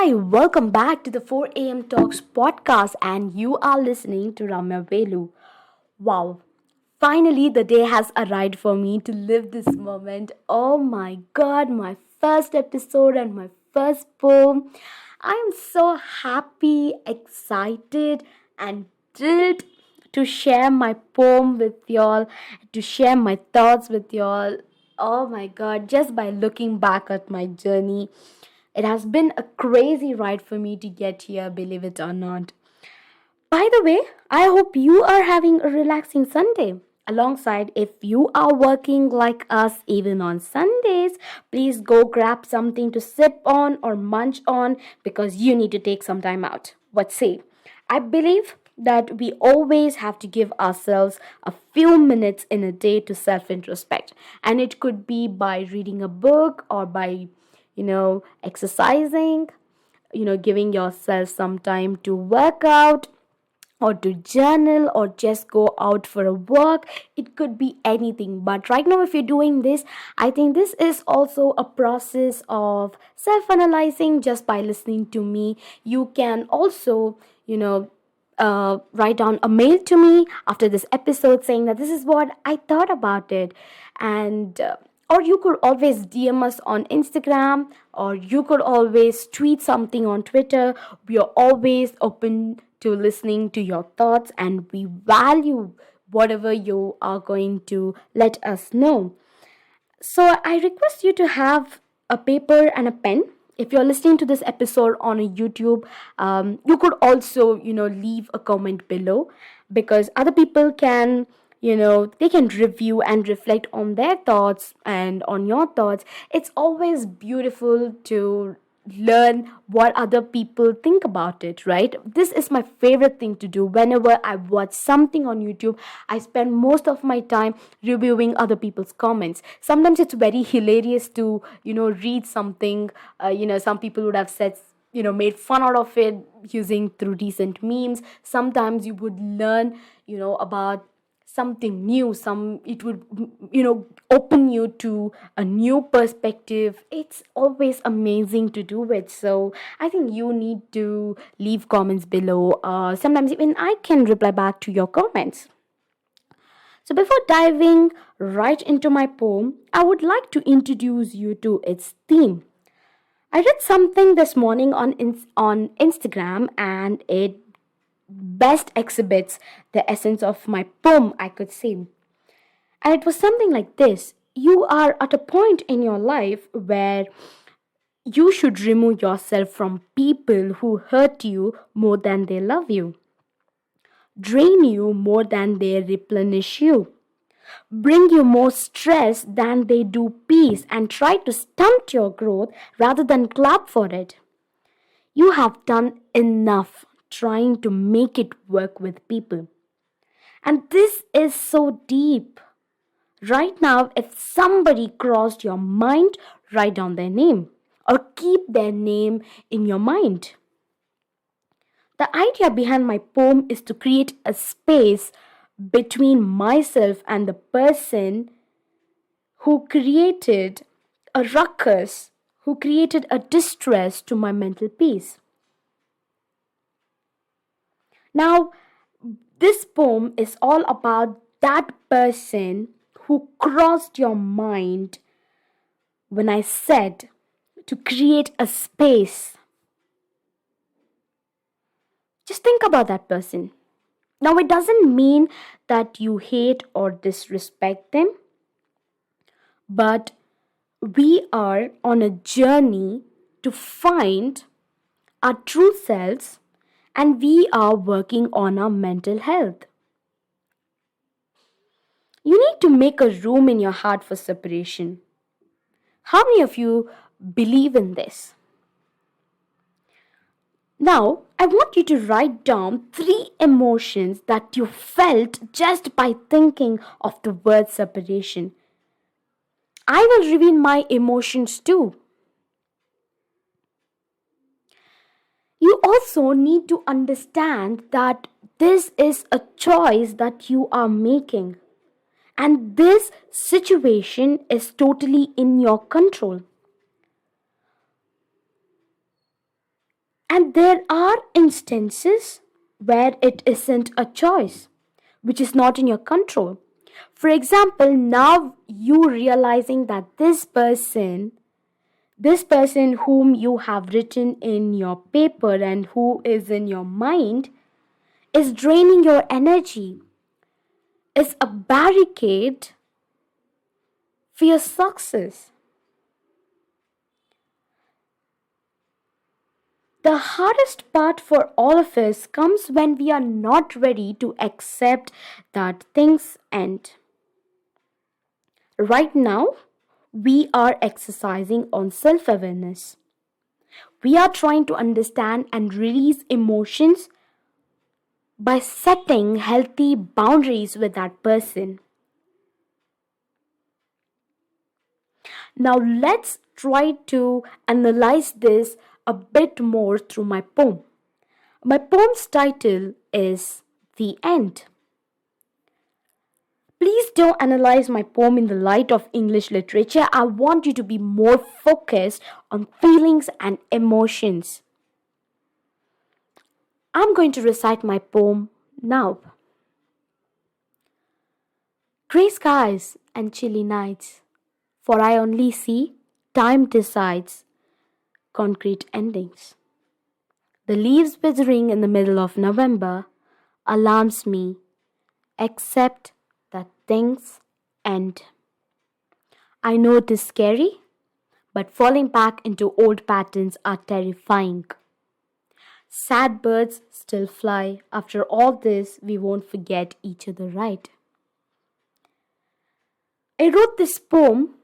Hi, welcome back to the 4 a.m. Talks podcast, and you are listening to Ramya Velu. Wow, finally the day has arrived for me to live this moment. Oh my god, my first episode and my first poem. I am so happy, excited, and thrilled to share my poem with y'all, to share my thoughts with y'all. Oh my god, just by looking back at my journey, it has been a crazy ride for me to get here, believe it or not. By the way, I hope you are having a relaxing Sunday. Alongside, if you are working like us even on Sundays, please go grab something to sip on or munch on because you need to take some time out. What say? I believe that we always have to give ourselves a few minutes in a day to self introspect. And it could be by reading a book or by, exercising, giving yourself some time to work out or to journal or just go out for a walk. It could be anything, but right now if you're doing this, I think this is also a process of self analyzing. Just by listening to me, you can also write down a mail to me after this episode saying that this is what I thought about it. And or you could always DM us on Instagram, or you could always tweet something on Twitter. We are always open to listening to your thoughts, and we value whatever you are going to let us know. So I request you to have a paper and a pen. If you're listening to this episode on a YouTube, you could also, leave a comment below, because other people can, they can review and reflect on their thoughts and on your thoughts. It's always beautiful to learn what other people think about it, right? This is my favorite thing to do. Whenever I watch something on YouTube, I spend most of my time reviewing other people's comments. Sometimes it's very hilarious to, read something, some people would have said, made fun out of it using through decent memes. Sometimes you would learn, about something new. Some it would, open you to a new perspective. It's always amazing to do it. So I think you need to leave comments below. Sometimes even I can reply back to your comments. So before diving right into my poem, I would like to introduce you to its theme. I read something this morning on Instagram, and it best exhibits the essence of my poem, I could say. And it was something like this: you are at a point in your life where you should remove yourself from people who hurt you more than they love you, drain you more than they replenish you, bring you more stress than they do peace, and try to stunt your growth rather than clap for it. You have done enough trying to make it work with people. And this is so deep. Right now, if somebody crossed your mind, write down their name or keep their name in your mind. The idea behind my poem is to create a space between myself and the person who created a ruckus, who created a distress to my mental peace. Now, this poem is all about that person who crossed your mind when I said to create a space. Just think about that person. Now, it doesn't mean that you hate or disrespect them, but we are on a journey to find our true selves, and we are working on our mental health. You need to make a room in your heart for separation. How many of you believe in this? Now, I want you to write down 3 emotions that you felt just by thinking of the word separation. I will reveal my emotions too. You also need to understand that this is a choice that you are making, and this situation is totally in your control. And there are instances where it isn't a choice, which is not in your control. For example, now you realizing that this person whom you have written in your paper and who is in your mind is draining your energy, is a barricade for your success. The hardest part for all of us comes when we are not ready to accept that things end. Right now, we are exercising on self awareness. We are trying to understand and release emotions by setting healthy boundaries with that person. Now, let's try to analyze this a bit more through my poem. My poem's title is The End. Please don't analyze my poem in the light of English literature. I want you to be more focused on feelings and emotions. I'm going to recite my poem now. Grey skies and chilly nights, for I only see time decides concrete endings. The leaves withering in the middle of November alarms me, except that things end. I know it is scary, but falling back into old patterns are terrifying. Sad birds still fly. After all this, we won't forget each other, right? I wrote this poem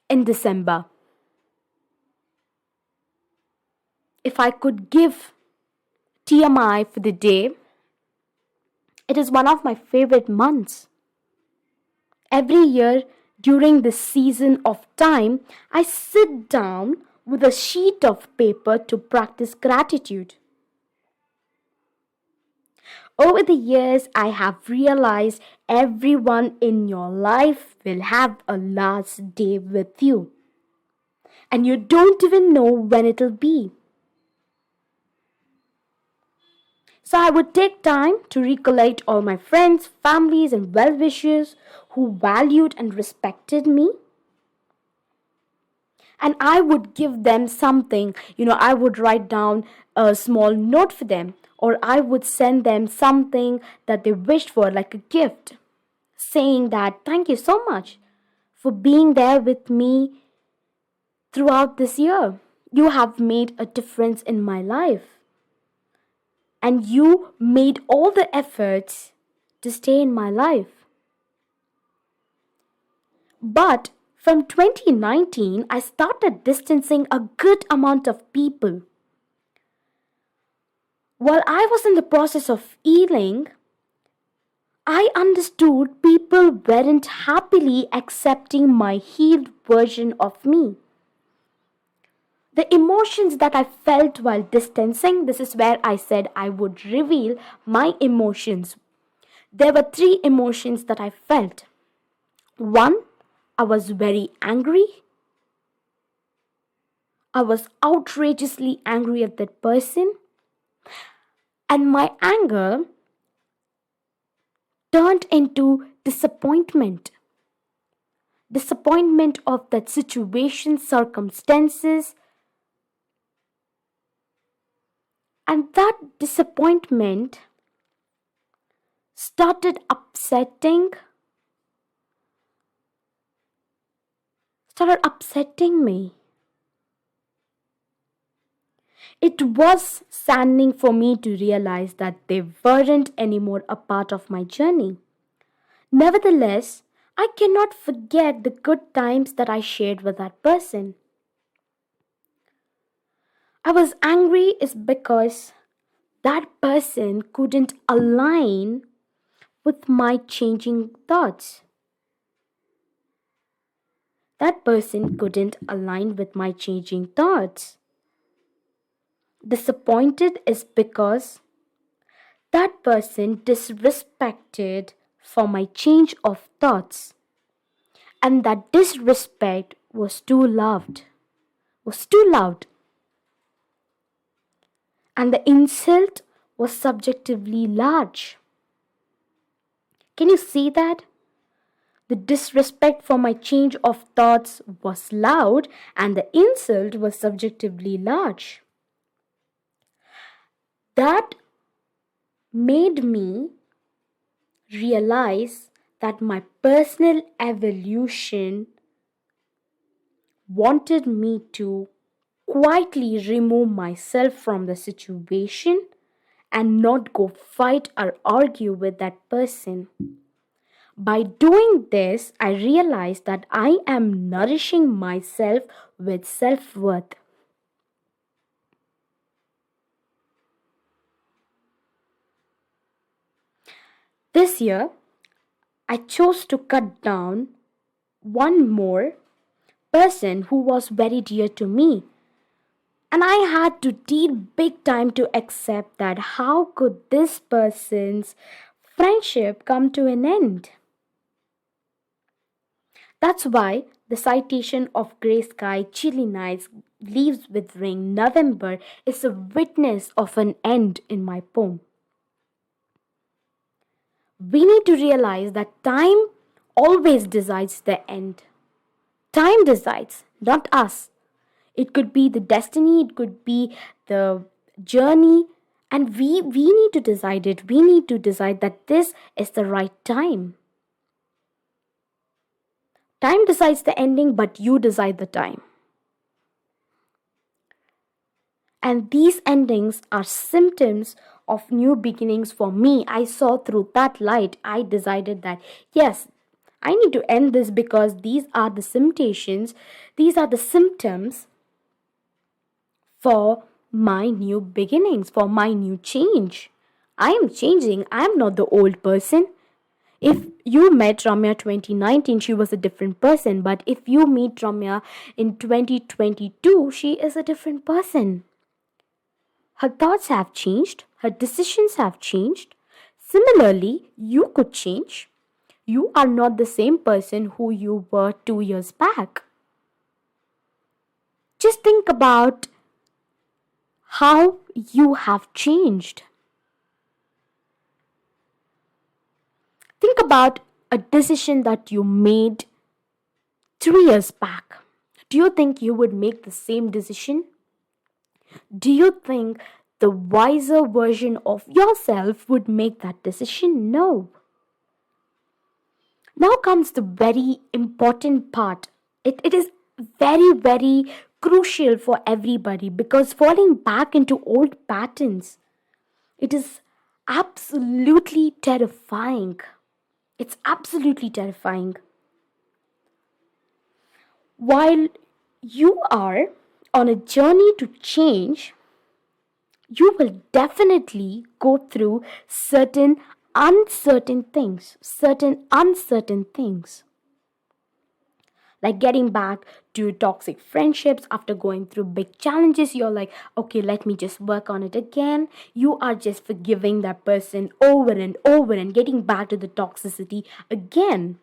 in December. If I could give TMI for the day, it is one of my favorite months. Every year during this season of time, I sit down with a sheet of paper to practice gratitude. Over the years, I have realized everyone in your life will have a last day with you, and you don't even know when it'll be. So I would take time to recollect all my friends, families, and well wishers who valued and respected me. And I would give them something. I would write down a small note for them, or I would send them something that they wished for, like a gift, saying that thank you so much for being there with me throughout this year. You have made a difference in my life, and you made all the efforts to stay in my life. But from 2019, I started distancing a good amount of people. While I was in the process of healing, I understood people weren't happily accepting my healed version of me. The emotions that I felt while distancing, this is where I said I would reveal my emotions. There were three emotions that I felt. One, I was very angry. I was outrageously angry at that person. And my anger turned into disappointment. Disappointment of that situation, circumstances. And that disappointment started upsetting me. It was saddening for me to realize that they weren't anymore a part of my journey. Nevertheless, I cannot forget the good times that I shared with that person. I was angry is because that person couldn't align with my changing thoughts. That person couldn't align with my changing thoughts. Disappointed is because that person disrespected for my change of thoughts, and that disrespect was too loud. and the insult was subjectively large. Can you see that? The disrespect for my change of thoughts was loud, and the insult was subjectively large. That made me realize that my personal evolution wanted me to quietly remove myself from the situation and not go fight or argue with that person. By doing this, I realized that I am nourishing myself with self worth. This year, I chose to cut down one more person who was very dear to me. And I had to deal big time to accept that how could this person's friendship come to an end? That's why the citation of grey sky, chilly nights, leaves withering, November is a witness of an end in my poem. We need to realize that time always decides the end. Time decides, not us. It could be the destiny, it could be the journey, and we need to decide it. We need to decide that this is the right time. Time decides the ending, but you decide the time. And these endings are symptoms of new beginnings for me. I saw through that light. I decided that yes, I need to end this because these are the symptoms, these are the symptoms for my new beginnings, for my new change. I am changing. I am not the old person. If you met Ramya 2019, she was a different person. But if you meet Ramya in 2022, she is a different person. Her thoughts have changed, her decisions have changed. Similarly, you could change. You are not the same person who you were 2 years back. Just think about how you have changed. Think about a decision that you made 3 years back. Do you think you would make the same decision? Do you think the wiser version of yourself would make that decision? No. Now comes the very important part. It is very, very crucial for everybody because falling back into old patterns, it is absolutely terrifying. It's absolutely terrifying. While you are on a journey to change, you will definitely go through certain uncertain things. Like getting back to toxic friendships after going through big challenges, you're like, okay, let me just work on it again. You are just forgiving that person over and over and getting back to the toxicity again.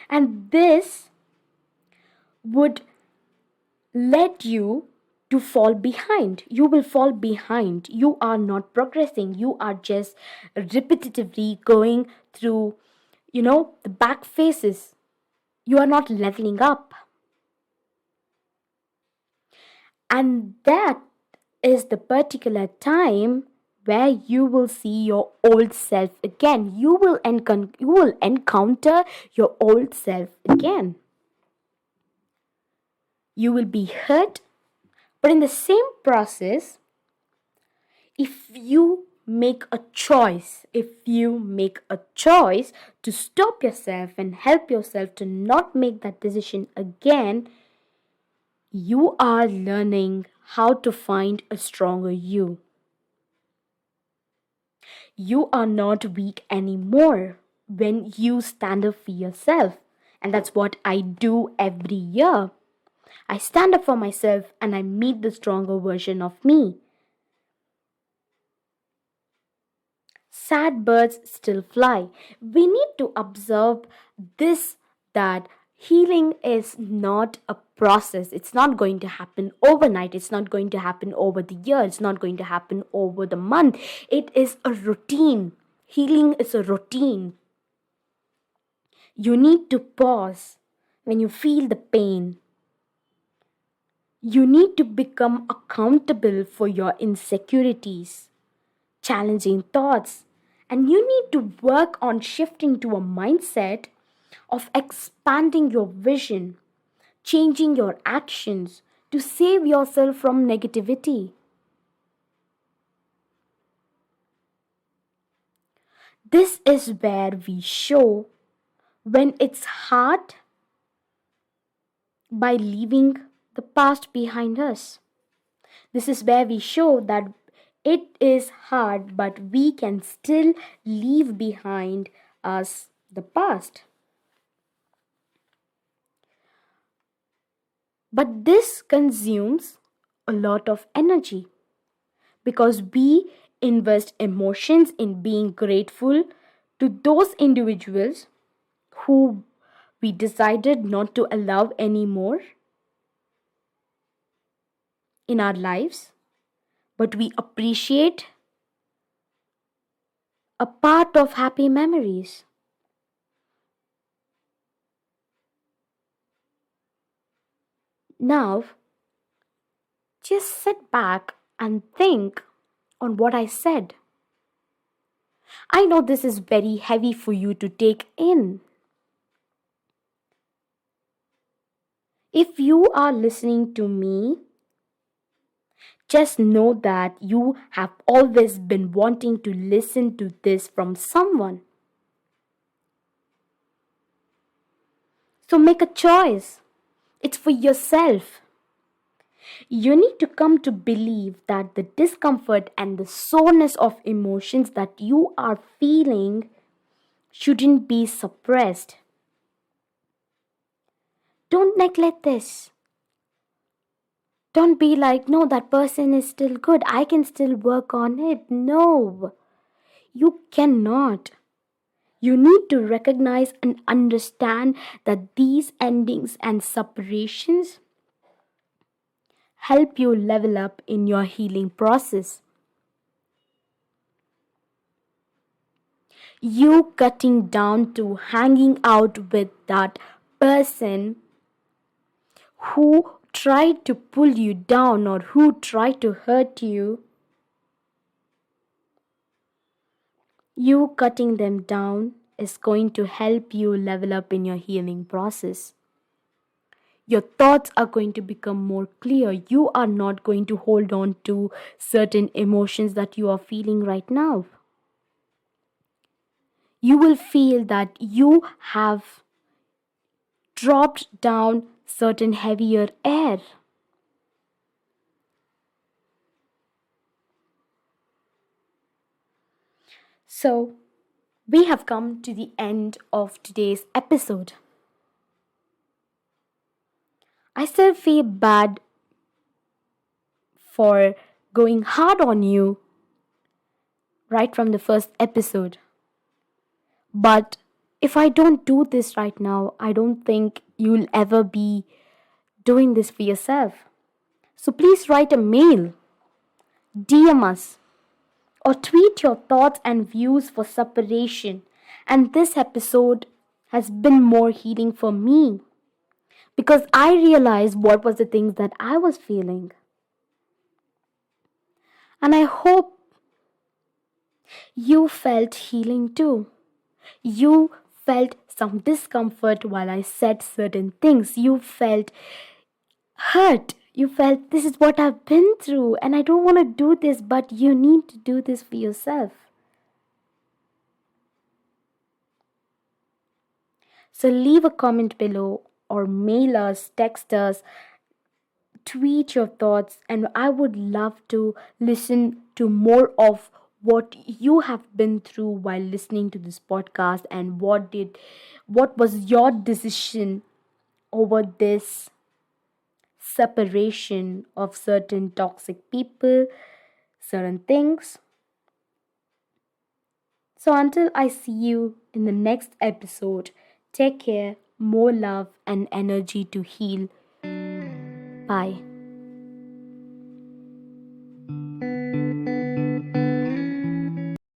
And this would lead you to fall behind. You will fall behind. You are not progressing. You are just repetitively going through, the back phases. You are not leveling up. And that is the particular time where you will see your old self again. You will encounter your old self again. You will be hurt, but in the same process, if you make a choice to stop yourself and help yourself to not make that decision again, you are learning how to find a stronger you. You are not weak anymore when you stand up for yourself. And that's what I do every year. I stand up for myself and I meet the stronger version of me. Sad birds still fly. We need to observe this, that Healing is not a process. It's not going to happen overnight. It's not going to happen over the year. It's not going to happen over the month. It is a routine. Healing is a routine. You need to pause when you feel the pain. You need to become accountable for your insecurities, challenging thoughts, and you need to work on shifting to a mindset of expanding your vision, changing your actions to save yourself from negativity. This is where we show when it's hard by leaving the past behind us. This is where we show that it is hard, but we can still leave behind us the past. But this consumes a lot of energy because we invest emotions in being grateful to those individuals who we decided not to allow anymore in our lives, but we appreciate a part of happy memories. Now, just sit back and think on what I said. I know this is very heavy for you to take in. If you are listening to me, just know that you have always been wanting to listen to this from someone. So make a choice. It's for yourself. You need to come to believe that the discomfort and the soreness of emotions that you are feeling shouldn't be suppressed. Don't neglect this. Don't be like, no, that person is still good. I can still work on it. No, you cannot. You need to recognize and understand that these endings and separations help you level up in your healing process. You cutting down to hanging out with that person who tried to pull you down or who tried to hurt you, you cutting them down is going to help you level up in your healing process. Your thoughts are going to become more clear. You are not going to hold on to certain emotions that you are feeling right now. You will feel that you have dropped down certain heavier air. So, we have come to the end of today's episode. I still feel bad for going hard on you right from the first episode. But if I don't do this right now, I don't think you'll ever be doing this for yourself. So please write a mail, DM us, or tweet your thoughts and views for separation. And this episode has been more healing for me because I realized what was the things that I was feeling. And I hope you felt healing too. You felt some discomfort while I said certain things. You felt hurt. You felt this is what I've been through and I don't want to do this, but you need to do this for yourself. So leave a comment below or mail us, text us, tweet your thoughts, and I would love to listen to more of what you have been through while listening to this podcast and what was your decision over this separation of certain toxic people, certain things. So until I see you in the next episode, take care more love and energy to heal. Bye.